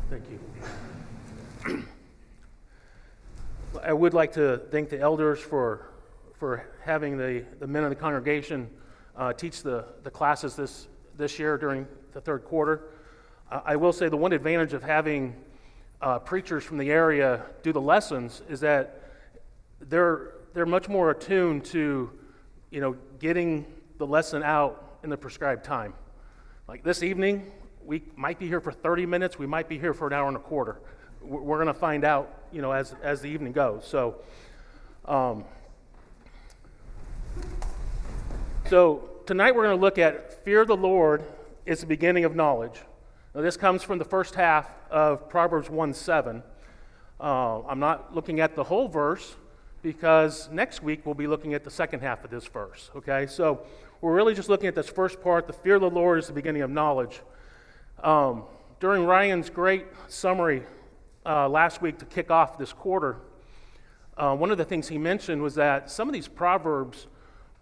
Thank you. I would like to thank the elders for having the men of the congregation teach the classes this year during the third quarter. I will say the one advantage of having preachers from the area do the lessons is that they're much more attuned to, getting the lesson out in the prescribed time. Like this evening, we might be here for 30 minutes, we might be here for an hour and a quarter. We're going to find out, as the evening goes. So tonight we're going to look at fear of the Lord is the beginning of knowledge. Now this comes from the first half of Proverbs 1:7. I'm not looking at the whole verse because next week we'll be looking at the second half of this verse. Okay, so we're really just looking at this first part. The fear of the Lord is the beginning of knowledge. During Ryan's great summary last week to kick off this quarter, one of the things he mentioned was that some of these proverbs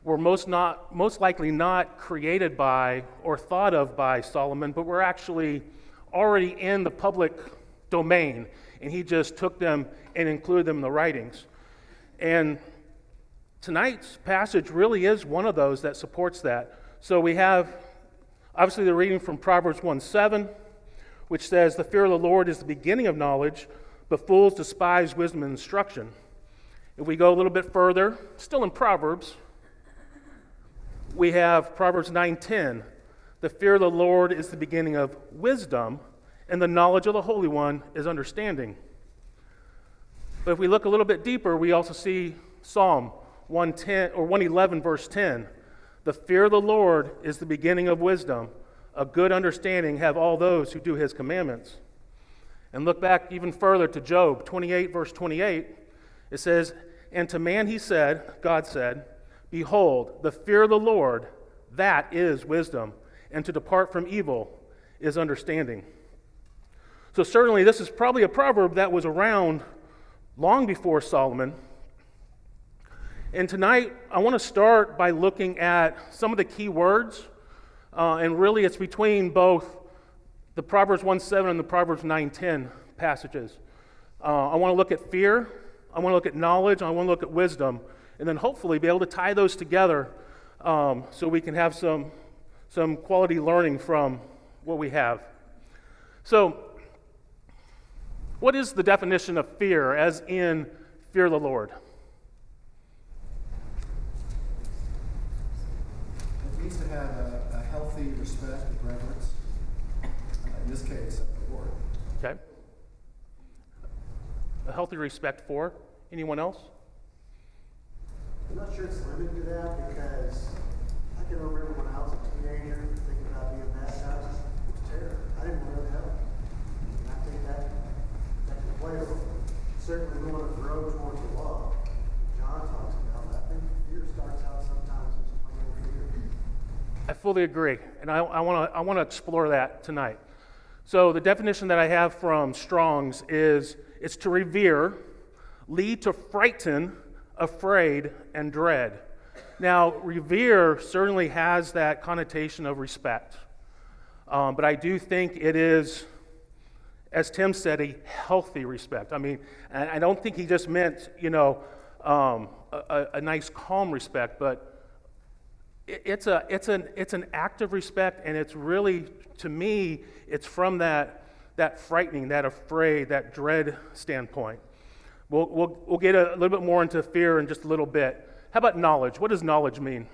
were most likely not created by or thought of by Solomon, but were actually already in the public domain, and he just took them and included them in the writings. And tonight's passage really is one of those that supports that. So we have, obviously, the reading from Proverbs 1:7, which says, "The fear of the Lord is the beginning of knowledge, but fools despise wisdom and instruction." If we go a little bit further, still in Proverbs, we have Proverbs 9:10, "The fear of the Lord is the beginning of wisdom, and the knowledge of the Holy One is understanding." But if we look a little bit deeper, we also see Psalm 110 or 111 verse 10, "The fear of the Lord is the beginning of wisdom. A good understanding have all those who do his commandments." And look back even further to Job 28 verse 28. It says, "And to man he said, God said, Behold, the fear of the Lord, that is wisdom, and to depart from evil is understanding." So certainly this is probably a proverb that was around long before Solomon. And tonight I want to start by looking at some of the key words, and really it's between both the Proverbs 1:7 and the Proverbs 9:10 passages. I want to look at fear, I want to look at knowledge, I want to look at wisdom, and then hopefully be able to tie those together so we can have some quality learning from what we have. So, what is the definition of fear, as in fear of the Lord? It means to have a healthy respect and reverence, in this case, of the Lord. Okay. A healthy respect for anyone else? I'm not sure it's limited to that, because I can remember when I was a teenager thinking about being baptized. It was terrible. I didn't want to go to heaven. And I think that can play a role. Certainly we want to grow towards the law. John talks about that. I think fear starts out sometimes as plain fear. I fully agree, and I want to explore that tonight. So the definition that I have from Strong's is it's to revere, lead to frighten, afraid, and dread. Now, revere certainly has that connotation of respect, but I do think it is, as Tim said, a healthy respect. I mean, and I don't think he just meant, a nice, calm respect, but it's an active respect, and it's really, to me, it's from that frightening, that afraid, that dread standpoint. We'll get a little bit more into fear in just a little bit. How about knowledge? What does knowledge mean?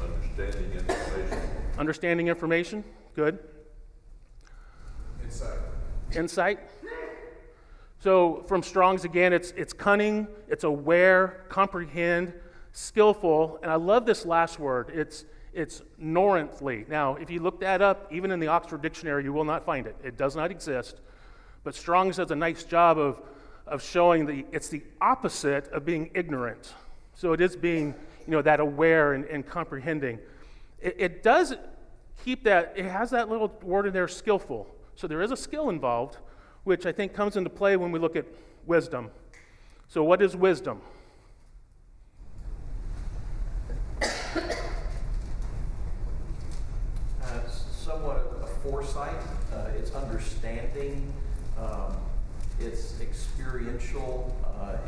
Understanding information. Understanding information? Good. Insight. So from Strong's again, it's cunning, it's aware, comprehend, skillful, and I love this last word. It's ignorantly. Now, if you look that up, even in the Oxford Dictionary, you will not find it. It does not exist. But Strong's does a nice job of showing it's the opposite of being ignorant. So it is being, that aware and comprehending. It does keep that, it has that little word in there, skillful. So there is a skill involved, which I think comes into play when we look at wisdom. So what is wisdom? foresight, it's understanding, it's experiential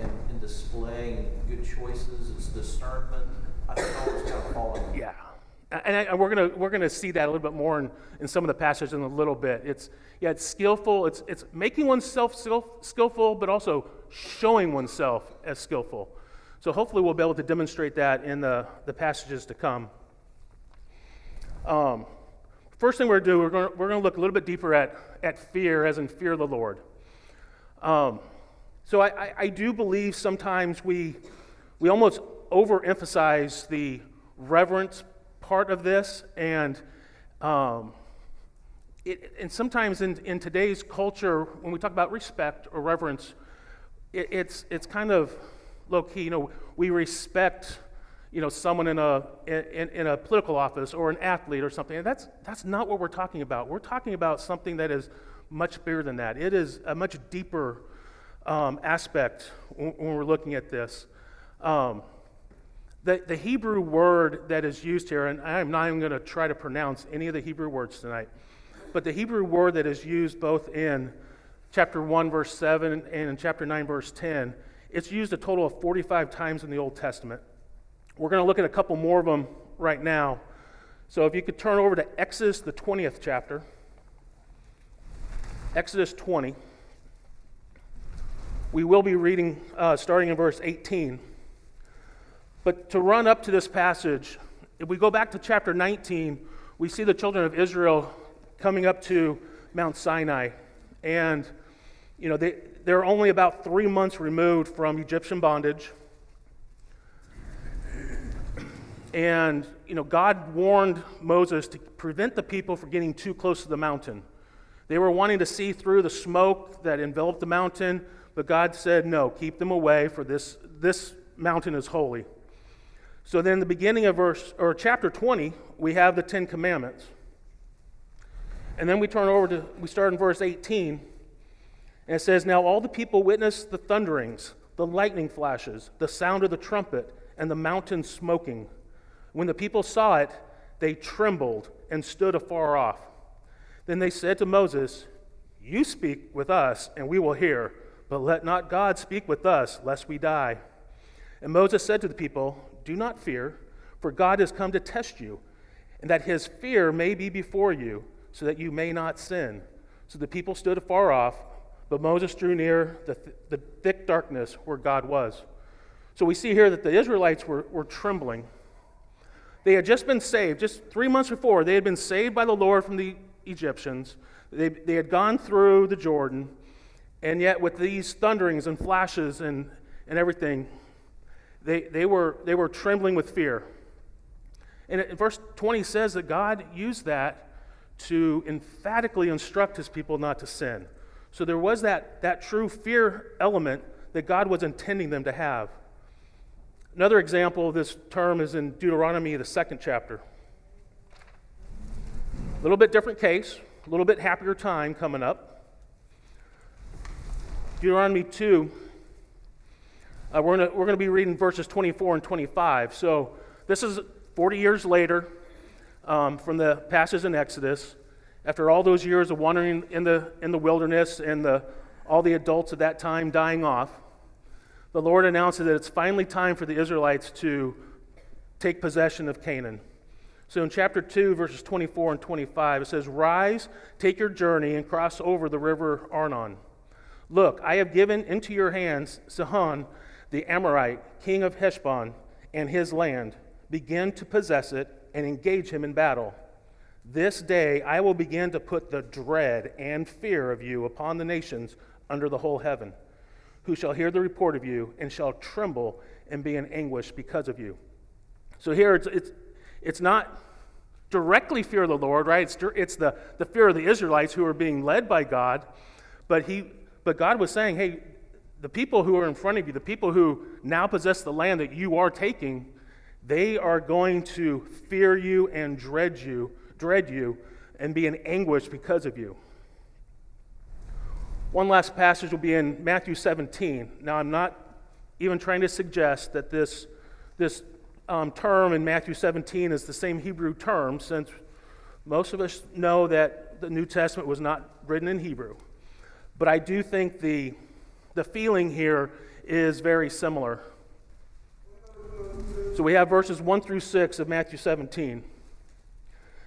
in displaying good choices, it's discernment. I think all those kind of fall in. Yeah, and we're gonna see that a little bit more in some of the passages in a little bit. It's skillful. It's making oneself skillful, but also showing oneself as skillful. So hopefully we'll be able to demonstrate that in the passages to come. First thing we're gonna do, we're gonna look a little bit deeper at fear, as in fear of the Lord. So I do believe sometimes we almost overemphasize the reverence part of this, and sometimes in today's culture, when we talk about respect or reverence, it's kind of low key. We respect someone in a political office or an athlete or something. And that's not what we're talking about. We're talking about something that is much bigger than that. It is a much deeper aspect when we're looking at this. The Hebrew word that is used here, and I'm not even going to try to pronounce any of the Hebrew words tonight, but the Hebrew word that is used both in chapter 1, verse 7, and in chapter 9, verse 10, it's used a total of 45 times in the Old Testament. We're going to look at a couple more of them right now. So if you could turn over to Exodus, the 20th chapter. Exodus 20. We will be reading starting in verse 18. But to run up to this passage, if we go back to chapter 19, we see the children of Israel coming up to Mount Sinai. And, they're only about 3 months removed from Egyptian bondage. And, God warned Moses to prevent the people from getting too close to the mountain. They were wanting to see through the smoke that enveloped the mountain, but God said, no, keep them away, for this mountain is holy. So then in the beginning of chapter 20, we have the 10 Commandments. And then we start in verse 18, and it says, now all the people witnessed the thunderings, the lightning flashes, the sound of the trumpet, and the mountain smoking. When the people saw it, they trembled and stood afar off. Then they said to Moses, you speak with us, and we will hear, but let not God speak with us, lest we die. And Moses said to the people, do not fear, for God has come to test you, and that his fear may be before you, so that you may not sin. So the people stood afar off, but Moses drew near the thick darkness where God was. So we see here that the Israelites were trembling. They had just been saved. Just 3 months before, they had been saved by the Lord from the Egyptians. They had gone through the Jordan, and yet with these thunderings and flashes and everything, they were trembling with fear. And verse 20 says that God used that to emphatically instruct his people not to sin. So there was that true fear element that God was intending them to have. Another example of this term is in Deuteronomy, the 2nd chapter. A little bit different case, a little bit happier time coming up. Deuteronomy 2, we're going to be reading verses 24 and 25. So this is 40 years later from the passage in Exodus. After all those years of wandering in the wilderness and all the adults at that time dying off, the Lord announces that it's finally time for the Israelites to take possession of Canaan. So in chapter 2, verses 24 and 25, it says, rise, take your journey, and cross over the river Arnon. Look, I have given into your hands Sihon, the Amorite, king of Heshbon, and his land. Begin to possess it and engage him in battle. This day I will begin to put the dread and fear of you upon the nations under the whole heaven, who shall hear the report of you and shall tremble and be in anguish because of you. So here it's not directly fear of the Lord, right? It's the fear of the Israelites who are being led by God, but God was saying, hey, the people who are in front of you, the people who now possess the land that you are taking, they are going to fear you and dread you, and be in anguish because of you. One last passage will be in Matthew 17. Now, I'm not even trying to suggest that this term in Matthew 17 is the same Hebrew term, since most of us know that the New Testament was not written in Hebrew. But I do think the feeling here is very similar. So we have verses 1 through 6 of Matthew 17. It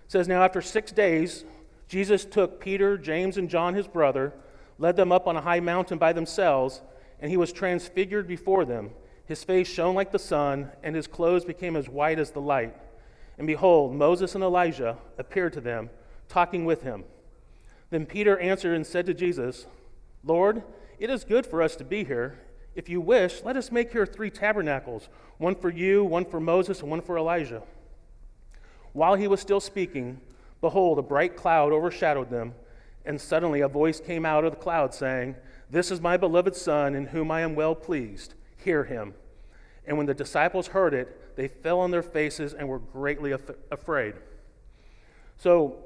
says, "Now after 6 days, Jesus took Peter, James, and John his brother, led them up on a high mountain by themselves, and he was transfigured before them. His face shone like the sun, and his clothes became as white as the light. And behold, Moses and Elijah appeared to them, talking with him. Then Peter answered and said to Jesus, 'Lord, it is good for us to be here. If you wish, let us make here 3 tabernacles, one for you, one for Moses, and one for Elijah.' While he was still speaking, behold, a bright cloud overshadowed them, and suddenly a voice came out of the cloud saying, 'This is my beloved Son, in whom I am well pleased. Hear him.' And when the disciples heard it, they fell on their faces and were greatly afraid." So,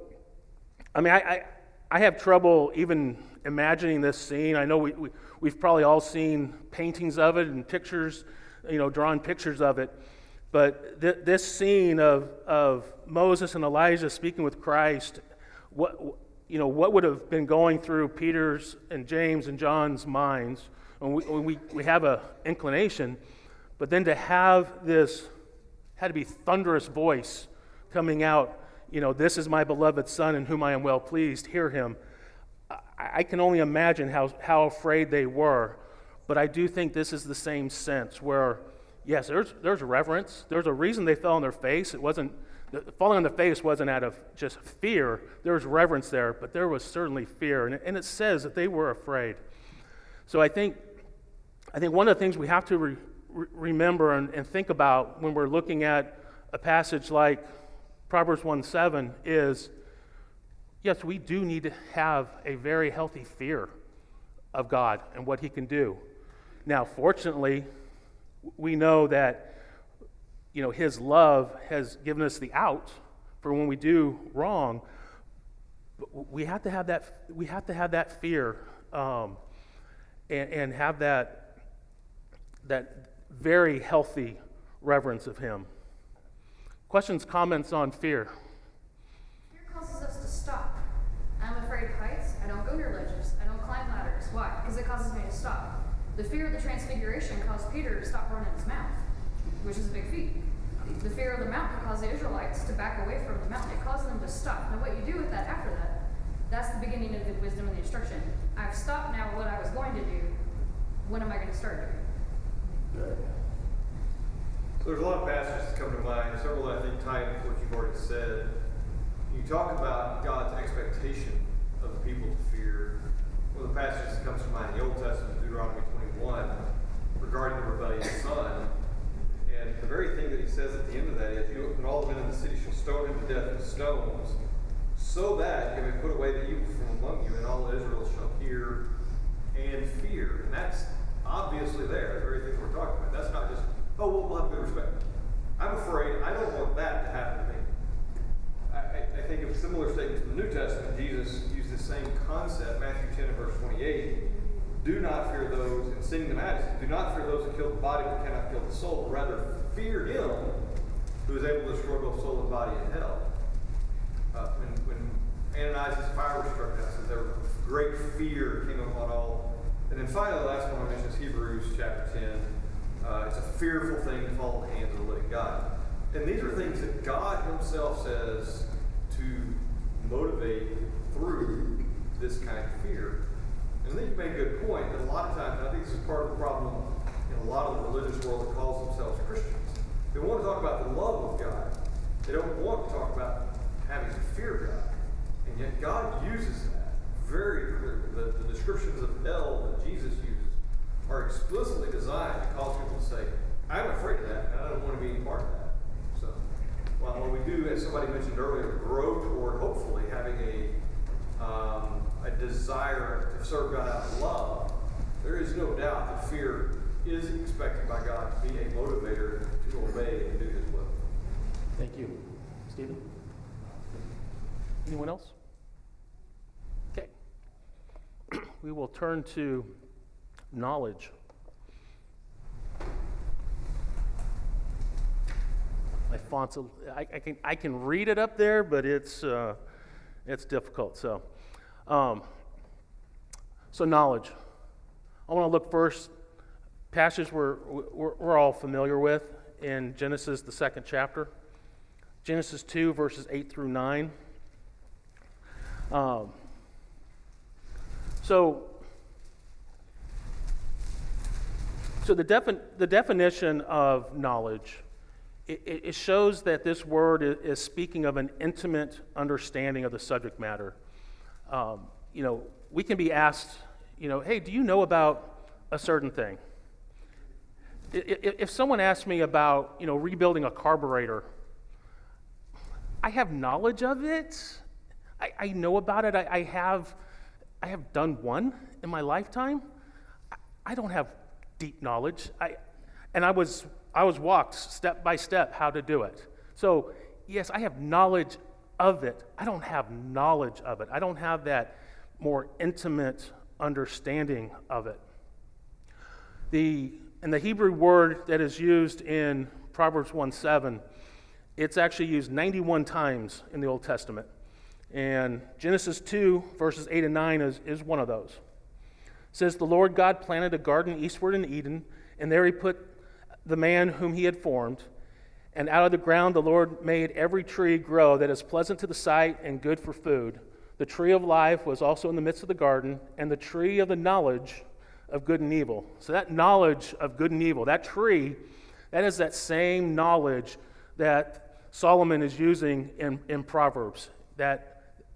I mean, I have trouble even imagining this scene. I know we've probably all seen paintings of it and pictures, drawn pictures of it. But this scene of Moses and Elijah speaking with Christ, what would have been going through Peter's and James and John's minds? And we have an inclination, but then to have this, had to be thunderous voice coming out, "This is my beloved Son in whom I am well pleased, hear him." I can only imagine how afraid they were, but I do think this is the same sense where, yes, there's reverence. There's a reason they fell on their face. It wasn't, falling on the face wasn't out of just fear. There was reverence there, but there was certainly fear, and it says that they were afraid. So I think one of the things we have to remember and think about when we're looking at a passage like Proverbs 1:7 is, yes, we do need to have a very healthy fear of God and what he can do. Now, fortunately, we know that his love has given us the out for when we do wrong. But we have to have that. We have to have that fear, and have that very healthy reverence of him. Questions, comments on fear? Fear causes us to stop. I'm afraid of heights. I don't go near ledges. I don't climb ladders. Why? Because it causes me to stop. The fear of the transfiguration caused Peter to stop running his mouth, which is a big feat. The fear of the mountain caused the Israelites to back away from the mountain. It caused them to stop. Now what you do with that after that, that's the beginning of the wisdom and the instruction. I've stopped now what I was going to do. When am I going to start doing? So there's a lot of passages that come to mind, several that I think tie into what you've already said. You talk about God's expectation of the people to fear. One of the passages that comes to mind in the Old Testament, Deuteronomy 21, regarding the rebellious son. And the very thing that he says at the end of that is, "And all the men in the city shall stone him to death with stones, so that you may put away the evil from among you, and all Israel shall hear and fear." And that's obviously there, the very thing we're talking about. That's not just, "Oh, we'll have good respect." I'm afraid I don't want that to happen to me. I think of a similar statement in the New Testament. Jesus used the same concept, Matthew 10 and verse 28. "Do not fear those," and sing the Majesty, "do not fear those who kill the body but cannot kill the soul, but rather fear him who is able to destroy both soul and body in hell." When Ananias' fire was struck down, says there was great fear came upon all. And then finally, the last one I mentioned is Hebrews chapter 10. It's a fearful thing to fall in the hands of the living God. And these are things that God himself says to motivate through this kind of fear. And I think you made a good point that a lot of times, and I think this is part of the problem in a lot of the religious world that calls themselves Christians. They want to talk about the love of God. They don't want to talk about having to fear God. And yet God uses that very clearly. The descriptions of hell that Jesus uses are explicitly designed to cause people to say, "I'm afraid of that, and I don't want to be any part of that." So, while we do, as somebody mentioned earlier, grow toward hopefully having a desire to serve God out of love, there is no doubt that fear is expected by God to be a motivator to obey and do his will. Thank you. Stephen? Anyone else? Okay. We will turn to knowledge. My font's, I can read it up there, but it's It's difficult. So knowledge. I want to look first, passage we're all familiar with in Genesis, the 2nd chapter. Genesis 2, verses 8 through 9. So the definition of knowledge, it shows that this word is speaking of an intimate understanding of the subject matter. We can be asked, hey, do you know about a certain thing? If someone asks me about, rebuilding a carburetor, I have knowledge of it. I know about it. I have done one in my lifetime. I don't have deep knowledge. I was walked step by step how to do it. So yes, I have knowledge of it. I don't have knowledge of it. I don't have that more intimate understanding of it. And the Hebrew word that is used in Proverbs 1:7, it's actually used 91 times in the Old Testament. And Genesis 2, verses 8 and 9 is one of those. It says, "The Lord God planted a garden eastward in Eden, and there he put the man whom he had formed. And out of the ground the Lord made every tree grow that is pleasant to the sight and good for food. The tree of life was also in the midst of the garden, and the tree of the knowledge of good and evil." So that knowledge of good and evil, that tree, that is that same knowledge that Solomon is using in Proverbs.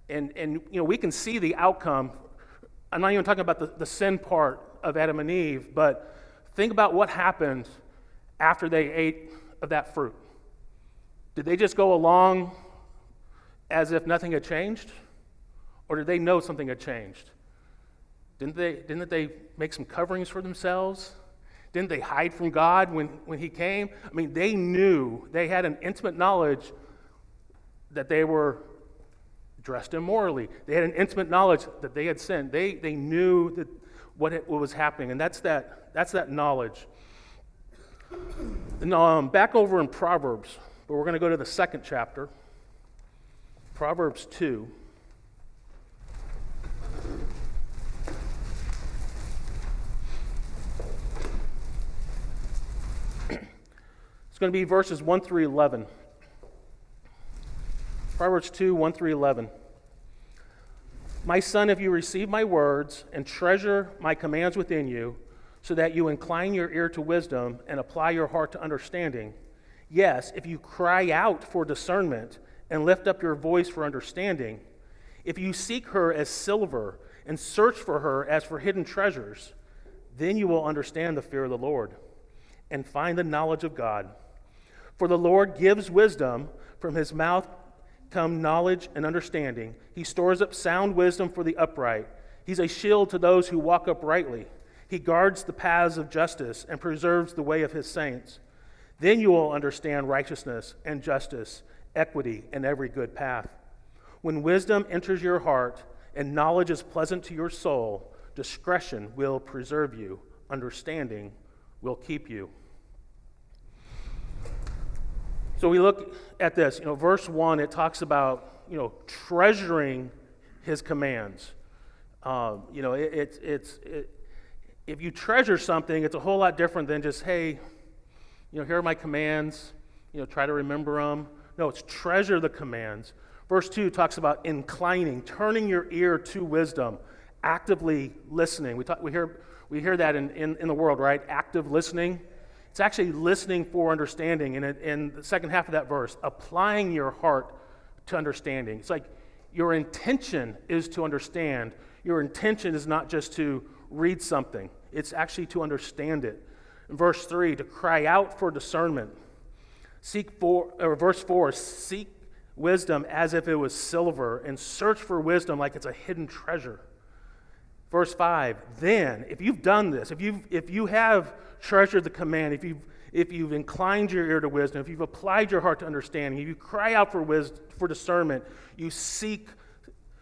And we can see the outcome. I'm not even talking about the sin part of Adam and Eve, but think about what happened after they ate of that fruit. Did they just go along as if nothing had changed? Or did they know something had changed? Didn't they make some coverings for themselves? Didn't they hide from God when he came? I mean, they knew, they had an intimate knowledge that they were dressed immorally. They had an intimate knowledge that they had sinned. They knew that what was happening, and that's that knowledge. And, back over in Proverbs, but we're going to go to the 2nd chapter, Proverbs 2. It's going to be verses 1 through 11. Proverbs 2, 1 through 11. "My son, if you receive my words and treasure my commands within you, so that you incline your ear to wisdom and apply your heart to understanding. Yes, if you cry out for discernment and lift up your voice for understanding, if you seek her as silver and search for her as for hidden treasures, then you will understand the fear of the Lord and find the knowledge of God. For the Lord gives wisdom, from his mouth come knowledge and understanding. He stores up sound wisdom for the upright. He's a shield to those who walk uprightly. He guards the paths of justice and preserves the way of his saints. Then you will understand righteousness and justice, equity, and every good path. When wisdom enters your heart and knowledge is pleasant to your soul, discretion will preserve you, understanding will keep you." So we look at this, verse 1, it talks about, treasuring his commands. If you treasure something, it's a whole lot different than just, hey, here are my commands, try to remember them. No, it's treasure the commands. Verse 2 talks about inclining, turning your ear to wisdom, actively listening. We hear that in the world, right? Active listening. It's actually listening for understanding. And in the second half of that verse, applying your heart to understanding. It's like your intention is to understand. Your intention is not just to read something. It's actually to understand it. In verse 3, to cry out for discernment. Verse 4, seek wisdom as if it was silver and search for wisdom like it's a hidden treasure. Verse 5, then, if you've done this, if you have treasured the command, if you've inclined your ear to wisdom, if you've applied your heart to understanding, if you cry out for discernment, you seek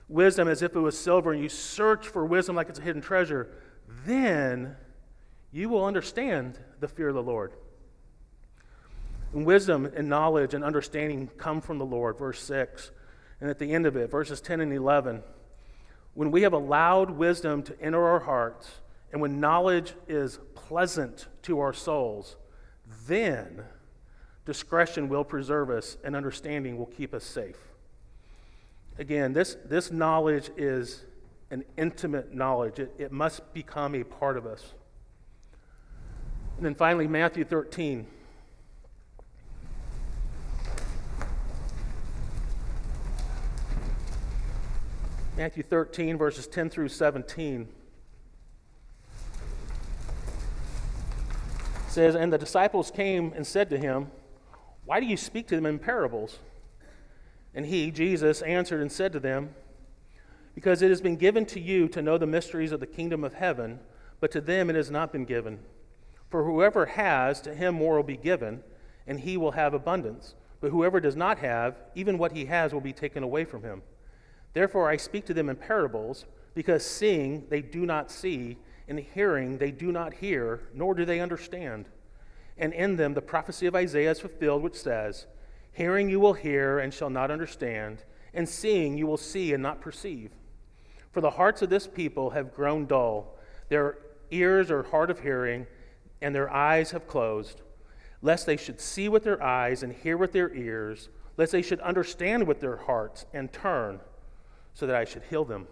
wisdom as if it was silver, and you search for wisdom like it's a hidden treasure, then you will understand the fear of the Lord. And wisdom and knowledge and understanding come from the Lord, verse 6. And at the end of it, verses 10 and 11, when we have allowed wisdom to enter our hearts, and when knowledge is pleasant to our souls, then discretion will preserve us, and understanding will keep us safe. Again, this knowledge is an intimate knowledge. It must become a part of us. And then finally, Matthew 13. Matthew 13, verses 10 through 17. Says, "And the disciples came and said to him, 'Why do you speak to them in parables?' And he, Jesus, answered and said to them, 'Because it has been given to you to know the mysteries of the kingdom of heaven, but to them it has not been given. For whoever has, to him more will be given, and he will have abundance. But whoever does not have, even what he has will be taken away from him. Therefore I speak to them in parables, because seeing they do not see, and hearing they do not hear, nor do they understand. And in them the prophecy of Isaiah is fulfilled, which says, Hearing you will hear and shall not understand, and seeing you will see and not perceive. For the hearts of this people have grown dull, their ears are hard of hearing, and their eyes have closed, lest they should see with their eyes and hear with their ears, lest they should understand with their hearts and turn, so that I should heal them.'"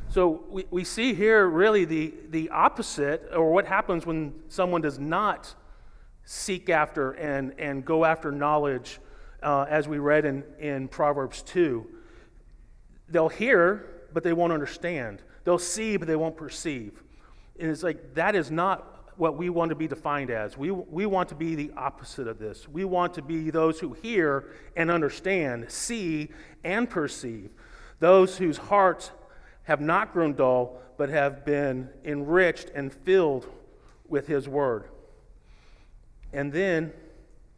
So we see here really the opposite, or what happens when someone does not seek after and go after knowledge, as we read in Proverbs 2. They'll hear, but they won't understand. They'll see, but they won't perceive. And it's like, that is not what we want to be defined as. We want to be the opposite of this. We want to be those who hear and understand, see and perceive. Those whose hearts have not grown dull, but have been enriched and filled with his word. And then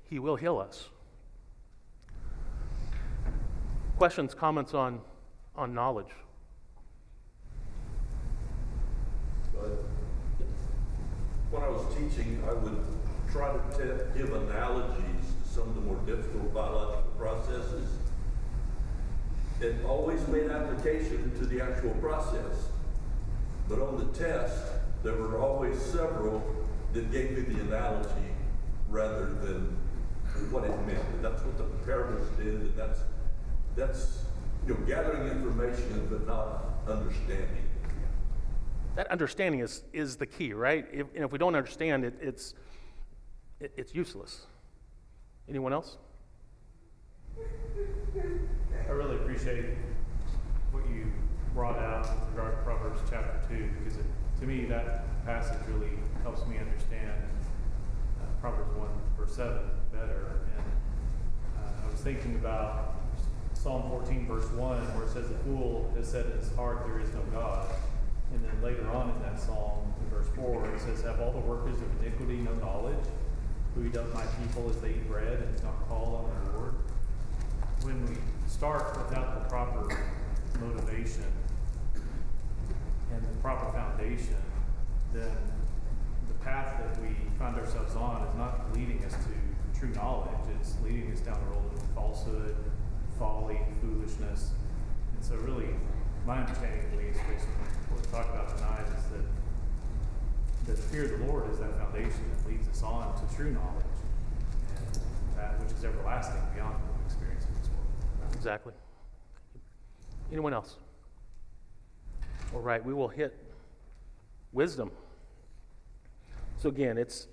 he will heal us. Questions, comments on knowledge? But when I was teaching, I would try to give analogies to some of the more difficult biological processes. It always made application to the actual process. But on the test, there were always several that gave me the analogy rather than what it meant. And that's what the parables did, and that's gathering information but not understanding. That understanding is the key, right? If we don't understand it, it's useless. Anyone else? I really appreciate what you brought out with regard to Proverbs chapter 2, because to me that passage really helps me understand Proverbs 1 verse 7 better. And I was thinking about Psalm 14 verse 1, where it says, "The fool has said in his heart, there is no God." And then later on in that psalm, in verse 4, it says, "Have all the workers of iniquity no knowledge? Who eat up my people as they eat bread, and do not call on their Lord?" When we start without the proper motivation and the proper foundation, then the path that we find ourselves on is not leading us to true knowledge. It's leading us down the road of falsehood, folly, foolishness. And so really, my understanding, at least, based on what we talked about tonight, is that the fear of the Lord is that foundation that leads us on to true knowledge, and that which is everlasting beyond what we experience in this world. Exactly. Anyone else? All right, we will hit wisdom. So again, it's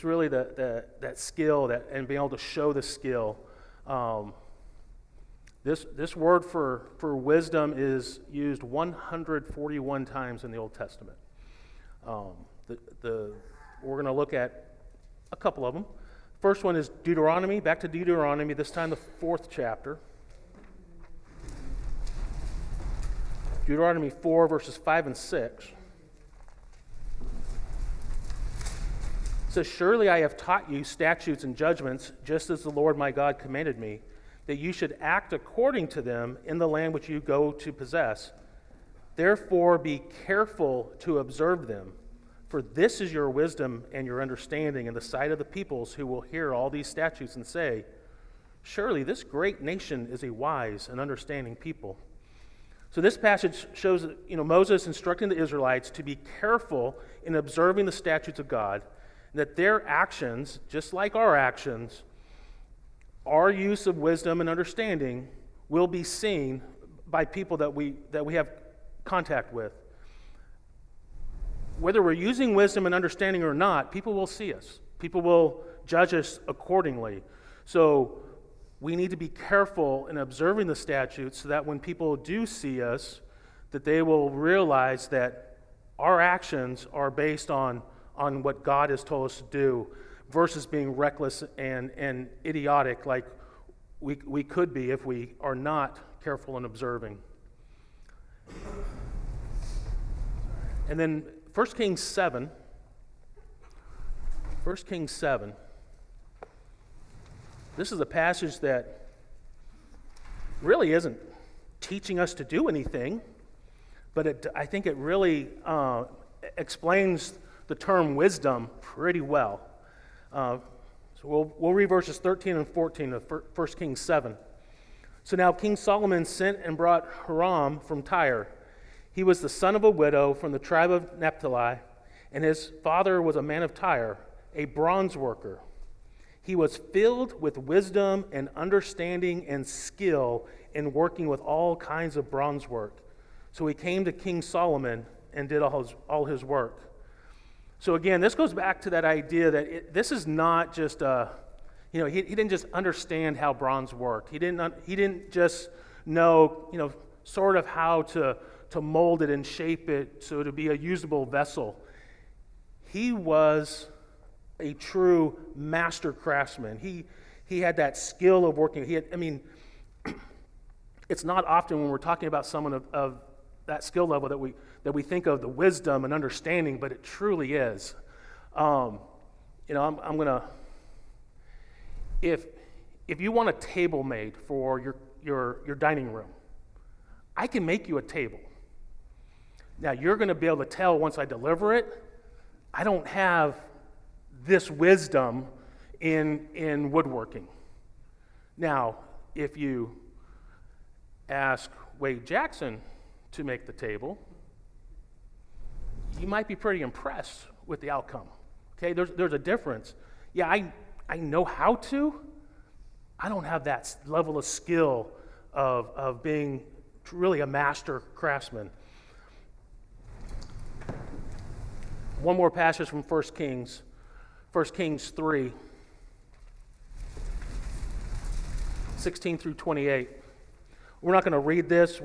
really that skill and being able to show the skill. This word for wisdom is used 141 times in the Old Testament. We're going to look at a couple of them. First one is Deuteronomy. Back to Deuteronomy. This time the 4th chapter. Deuteronomy 4 verses 5 and 6. It says, "Surely I have taught you statutes and judgments, just as the Lord my God commanded me, that you should act according to them in the land which you go to possess. Therefore be careful to observe them, for this is your wisdom and your understanding in the sight of the peoples who will hear all these statutes and say, surely this great nation is a wise and understanding people. So this passage shows Moses instructing the Israelites to be careful in observing the statutes of God, and that their actions, just like our actions, our use of wisdom and understanding will be seen by people that we have contact with. Whether we're using wisdom and understanding or not, people will see us. People will judge us accordingly. So we need to be careful in observing the statutes so that when people do see us, that they will realize that our actions are based on what God has told us to do versus being reckless and idiotic like we could be if we are not careful in observing. And then 1 Kings 7. This is a passage that really isn't teaching us to do anything, but I think it really explains the term wisdom pretty well. So we'll read verses 13 and 14 of 1 Kings 7. So now King Solomon sent and brought Hiram from Tyre. He was the son of a widow from the tribe of Naphtali, and his father was a man of Tyre, a bronze worker. He was filled with wisdom and understanding and skill in working with all kinds of bronze work. So he came to King Solomon and did all his work. So again, this goes back to that idea that this is not just he didn't just understand how bronze worked. He didn't just know, sort of how to mold it and shape it so to be a usable vessel. He was a true master craftsman. He had that skill of working. It's not often when we're talking about someone of that skill level that we think of the wisdom and understanding, but it truly is. I'm gonna, if you want a table made for your dining room, I can make you a table. Now you're going to be able to tell once I deliver it, I don't have this wisdom in woodworking. Now, if you ask Wade Jackson to make the table, you might be pretty impressed with the outcome. Okay, there's a difference. Yeah, I know how to. I don't have that level of skill of being really a master craftsman. One more passage from 1 Kings 3, 16 through 28. We're not going to read this.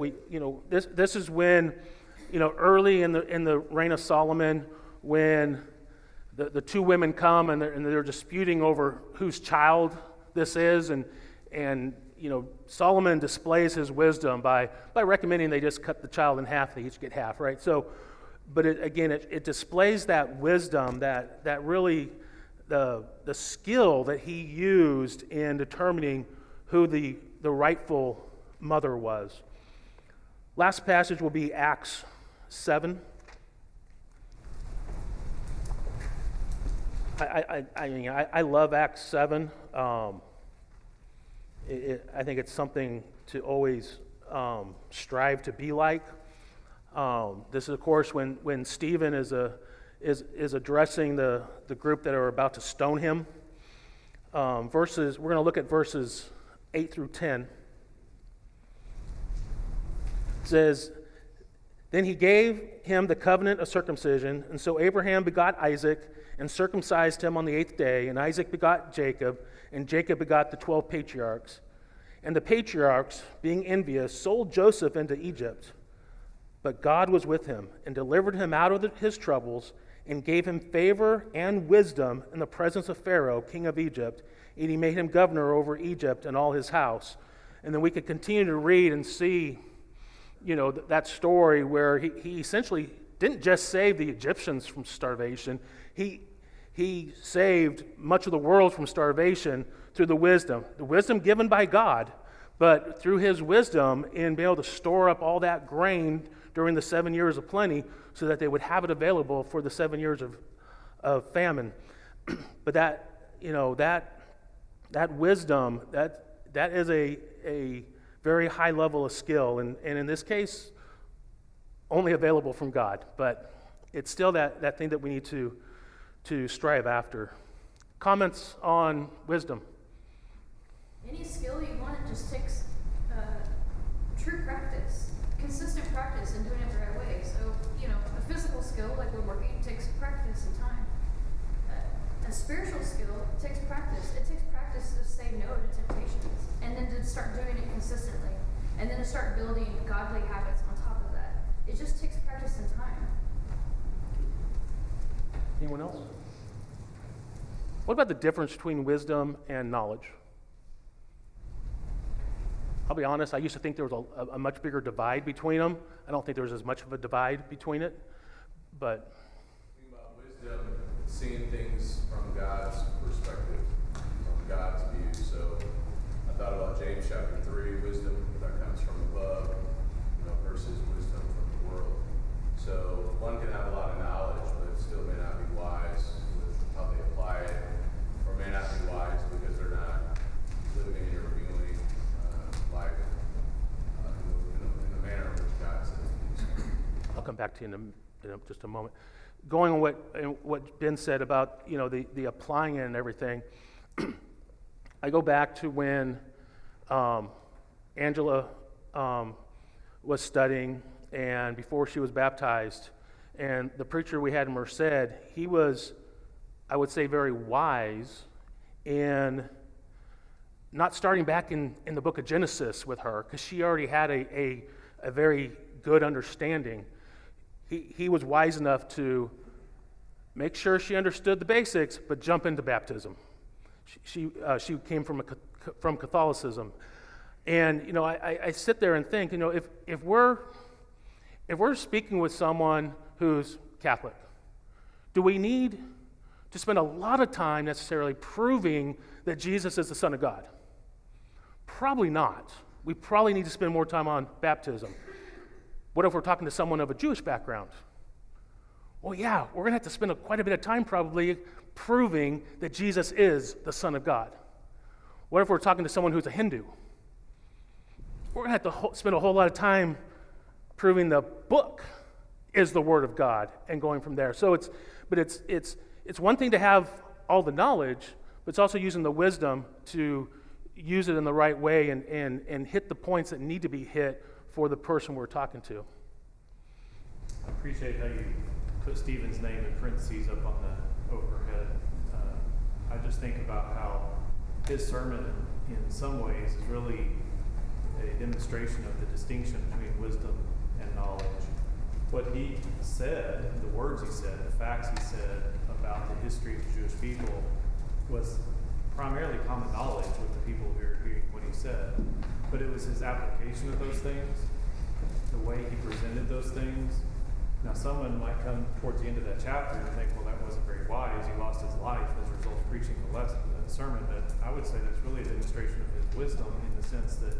This is when, early in the reign of Solomon, when the two women come and they're disputing over whose child this is, and Solomon displays his wisdom by recommending they just cut the child in half. They each get half, right? So, but it displays that wisdom, that really the skill that he used in determining who the rightful mother was. Last passage will be Acts 7. I love Acts 7. I think it's something to always strive to be like. This is, of course, when Stephen is addressing the group that are about to stone him. We're going to look at verses 8 through 10. It says, "Then he gave him the covenant of circumcision, and so Abraham begot Isaac and circumcised him on the 8th day, and Isaac begot Jacob, and Jacob begot the 12 patriarchs. And the patriarchs, being envious, sold Joseph into Egypt. But God was with him and delivered him out of his troubles and gave him favor and wisdom in the presence of Pharaoh, king of Egypt, and he made him governor over Egypt and all his house." And then we could continue to read and see, that story where he essentially didn't just save the Egyptians from starvation. He saved much of the world from starvation through the wisdom given by God, but through his wisdom in being able to store up all that grain during the 7 years of plenty so that they would have it available for the 7 years of famine. But that wisdom, that is a very high level of skill, and in this case, only available from God. But it's still that thing that we need to strive after. Comments on wisdom? Any skill you want, it just takes true practice, consistent practice, and doing it the right way. So, a physical skill like woodworking takes practice and time. A spiritual skill takes practice. It takes practice to say no to temptations, and then to start doing it consistently, and then to start building godly habits on top of that. It just takes practice and time. Anyone else? What about the difference between wisdom and knowledge? I'll be honest, I used to think there was a much bigger divide between them. I don't think there was as much of a divide between it, but... Think about wisdom, seeing things from God's perspective, from God's view. So I thought about James chapter 3, wisdom that comes from above, versus wisdom from the world. So one can have a lot of knowledge, but still may not be wise with how they apply it, or may not be wise because they're not living or viewing life in the manner in which God says to do so. I'll come back to you in just a moment. Going on what Ben said about the applying it and everything, I go back to when Angela was studying, and before she was baptized, and the preacher we had in Merced, he was, I would say, very wise in not starting back in the book of Genesis with her, because she already had a very good understanding. He was wise enough to make sure she understood the basics, but jump into baptism. She came from Catholicism, and I sit there and think, if we're speaking with someone who's Catholic, do we need to spend a lot of time necessarily proving that Jesus is the Son of God? Probably not. We probably need to spend more time on baptism. What if we're talking to someone of a Jewish background? Well, yeah, we're going to have to spend quite a bit of time probably proving that Jesus is the Son of God. What if we're talking to someone who's a Hindu? We're going to have to spend a whole lot of time proving the book is the Word of God and going from there. So it's one thing to have all the knowledge, but it's also using the wisdom to use it in the right way and hit the points that need to be hit for the person we're talking to. I appreciate how you put Stephen's name in parentheses up on the overhead. I just think about how his sermon in some ways is really a demonstration of the distinction between wisdom and knowledge. What he said, the words he said, the facts he said about the history of the Jewish people was primarily common knowledge with the people who were hearing what he said. But it was his application of those things, the way he presented those things. Now, someone might come towards the end of that chapter and think, well, that wasn't very wise. He lost his life as a result of preaching the sermon. But I would say that's really a demonstration of his wisdom in the sense that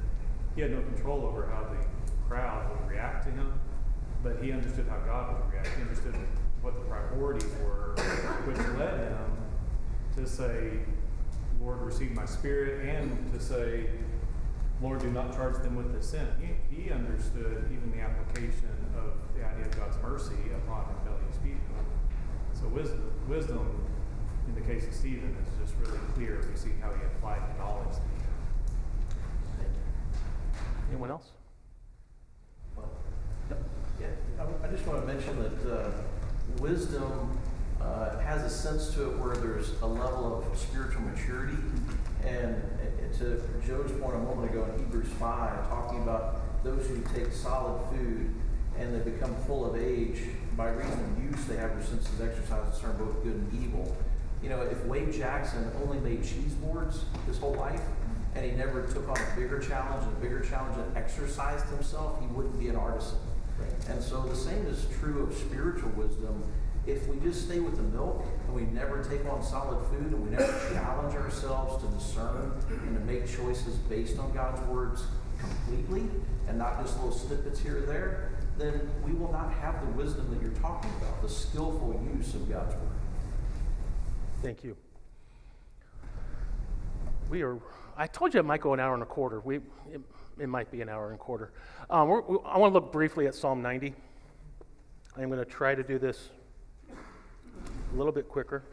he had no control over how the crowd would react to him, but he understood how God would react. He understood what the priorities were, which led him to say, Lord, receive my spirit, and to say, Lord, do not charge them with the sin. He understood even the application of the idea of God's mercy upon rebellious people. So wisdom in the case of Stephen is just really clear. We see how he applied the knowledge that he had. Anyone else? Yeah, I just want to mention that wisdom has a sense to it where there's a level of spiritual maturity. And to Joe's point a moment ago in Hebrews 5, talking about those who take solid food and they become full of age by reason of use, they have their senses exercised to discern both good and evil. If Wade Jackson only made cheese boards his whole life and he never took on a bigger challenge and exercised himself, he wouldn't be an artisan. And so the same is true of spiritual wisdom. If we just stay with the milk and we never take on solid food and we never challenge ourselves to discern and to make choices based on God's words completely and not just little snippets here or there, then we will not have the wisdom that you're talking about, the skillful use of God's word. Thank you. I told you it might go an hour and a quarter. It might be an hour and a quarter. I want to look briefly at Psalm 90. I'm going to try to do this a little bit quicker.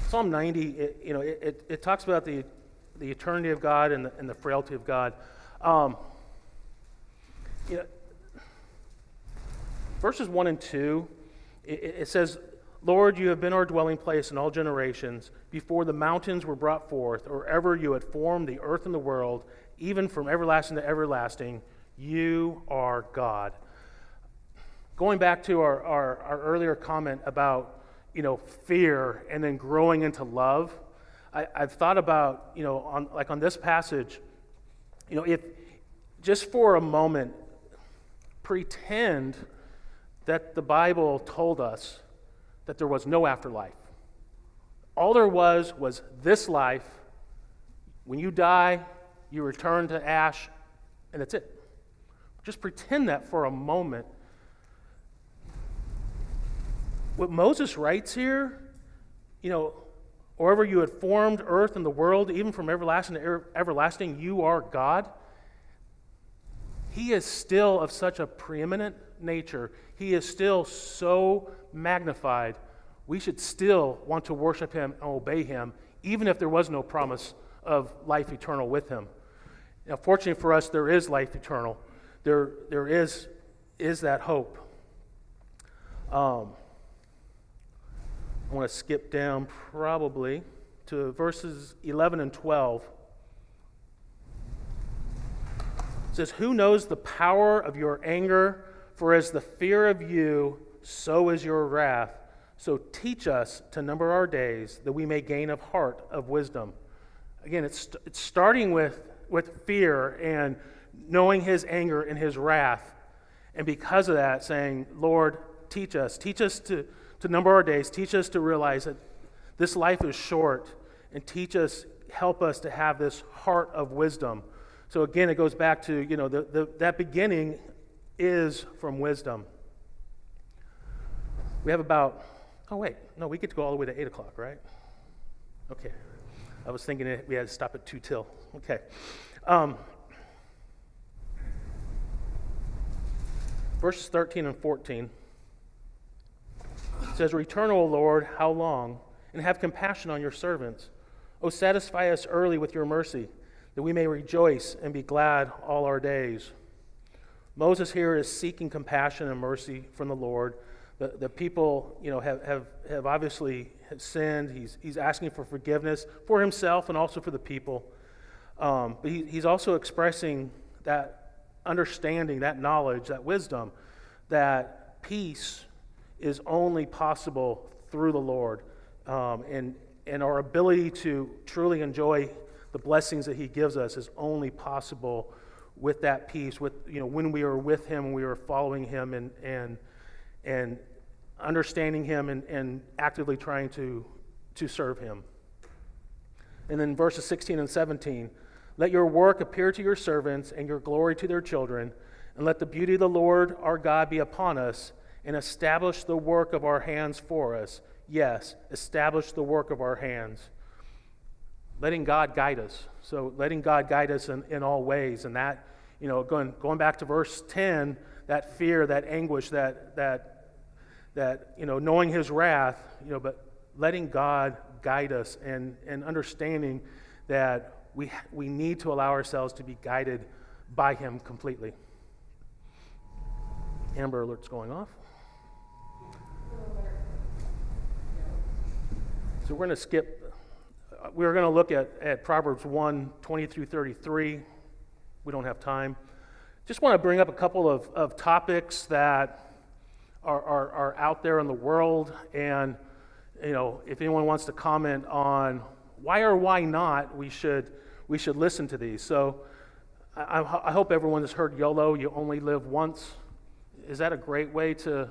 Psalm 90, it talks about the eternity of God and the frailty of God. Verses 1 and 2, it says, Lord, you have been our dwelling place in all generations, before the mountains were brought forth, or ever you had formed the earth and the world, even from everlasting to everlasting, you are God. Going back to our earlier comment about fear and then growing into love, I've thought about, on this passage, if just for a moment, pretend that the Bible told us that there was no afterlife. All there was this life. When you die, you return to ash, and that's it. Just pretend that for a moment. What Moses writes here, or ever you had formed earth and the world, even from everlasting to everlasting, you are God. He is still of such a preeminent nature. He is still so magnified. We should still want to worship him and obey him, even if there was no promise of life eternal with him. Now, fortunately for us, there is life eternal. There is that hope. I want to skip down probably to verses 11 and 12. It says, who knows the power of your anger? For as the fear of you, so is your wrath. So teach us to number our days, that we may gain a heart of wisdom. Again, it's starting with fear and knowing his anger and his wrath. And because of that, saying, Lord, teach us to number our days, teach us to realize that this life is short, and help us to have this heart of wisdom. So again, it goes back to, that beginning is from wisdom. We have we get to go all the way to 8 o'clock, right? Okay. I was thinking we had to stop at 2 till. Okay. Verses 13 and 14. It says, return, O Lord, how long? And have compassion on your servants. O satisfy us early with your mercy, that we may rejoice and be glad all our days. Moses here is seeking compassion and mercy from the Lord. The people, have obviously sinned. He's asking for forgiveness for himself and also for the people. But he's also expressing that understanding, that knowledge, that wisdom, that peace is only possible through the Lord, and our ability to truly enjoy the blessings that he gives us is only possible with that peace, when we are with him, we are following him and understanding him and actively trying to serve him. And then verses 16 and 17, let your work appear to your servants and your glory to their children, and let the beauty of the Lord our God be upon us, and establish the work of our hands for us. Yes, establish the work of our hands. Letting God guide us. So letting God guide us in all ways. And that, going back to verse 10, that fear, that anguish, that knowing his wrath, but letting God guide us and understanding that we need to allow ourselves to be guided by him completely. Amber alert's going off. So we're going to skip. We're going to look at Proverbs 1, 20 through 33. We don't have time. Just want to bring up a couple of topics that are out there in the world, and if anyone wants to comment on why or why not we should listen to these. So I hope everyone has heard YOLO, you only live once. Is that a great way to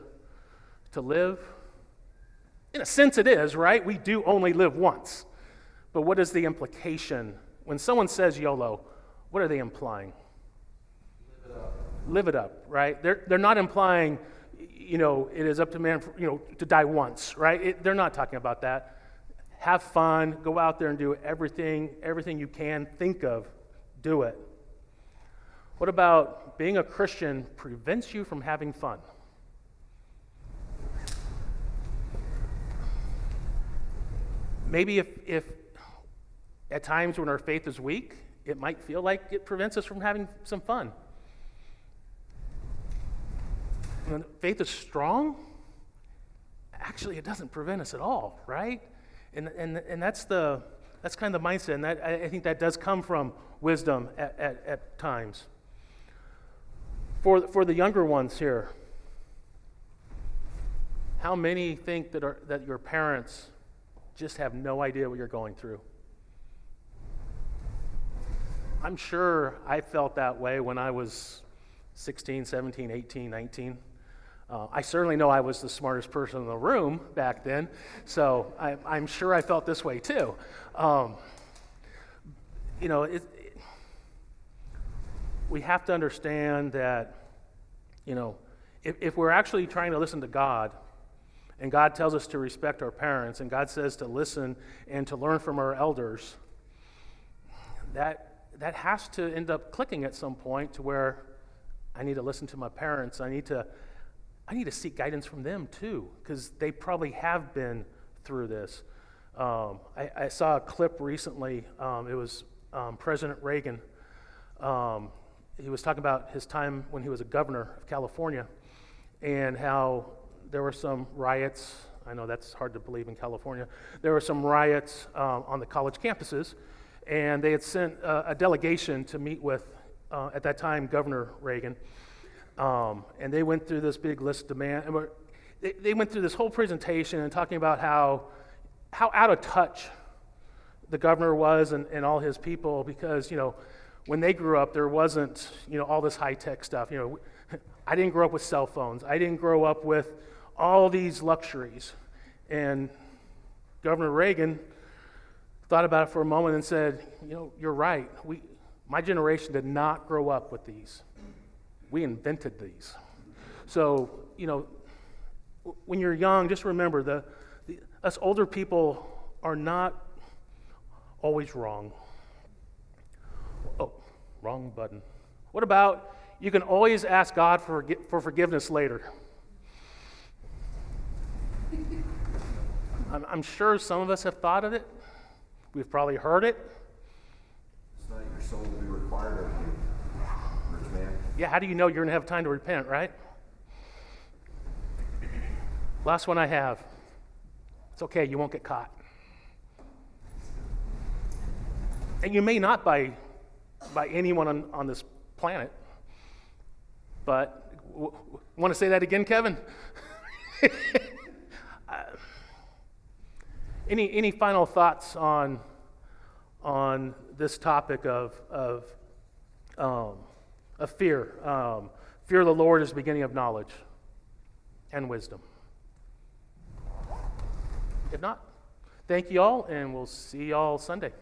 live? In a sense it is, right? We do only live once. But what is the implication? When someone says YOLO, what are they implying? Live it up. live it up, right? They're not implying, it is up to man, to die once, right? They're not talking about that. Have fun, go out there and do everything you can think of, do it. What about being a Christian prevents you from having fun? Maybe if at times when our faith is weak, it might feel like it prevents us from having some fun. When faith is strong, actually it doesn't prevent us at all, right? And that's kind of the mindset, and I think that does come from wisdom at times. For the younger ones here, how many think that your parents just have no idea what you're going through? I'm sure I felt that way when I was 16, 17, 18, 19. I certainly know I was the smartest person in the room back then, so I'm sure I felt this way too. We have to understand that, if we're actually trying to listen to God, and God tells us to respect our parents, and God says to listen and to learn from our elders, that has to end up clicking at some point to where I need to listen to my parents. I need to seek guidance from them too, because they probably have been through this. I saw a clip recently. It was President Reagan. He was talking about his time when he was a governor of California and how there were some riots. I know that's hard to believe in California. There were some riots on the college campuses, and they had sent a delegation to meet with, at that time, Governor Reagan. And they went through this big list of demands. They went through this whole presentation and talking about how out of touch the governor was and all his people, because, when they grew up, there wasn't, all this high-tech stuff. I didn't grow up with cell phones. I didn't grow up with all these luxuries. And Governor Reagan thought about it for a moment and said, you're right. My generation did not grow up with these. We invented these. So, when you're young, just remember us older people are not always wrong. Oh, wrong button. What about you can always ask God for forgiveness later? I'm sure some of us have thought of it. We've probably heard it. It's not your soul to be required of you, rich man. Yeah, how do you know you're going to have time to repent, right? Last one I have. It's okay, you won't get caught. And you may not by anyone on this planet. But, want to say that again, Kevin? Any final thoughts on this topic of fear? Fear of the Lord is the beginning of knowledge and wisdom. If not, thank you all, and we'll see you all Sunday.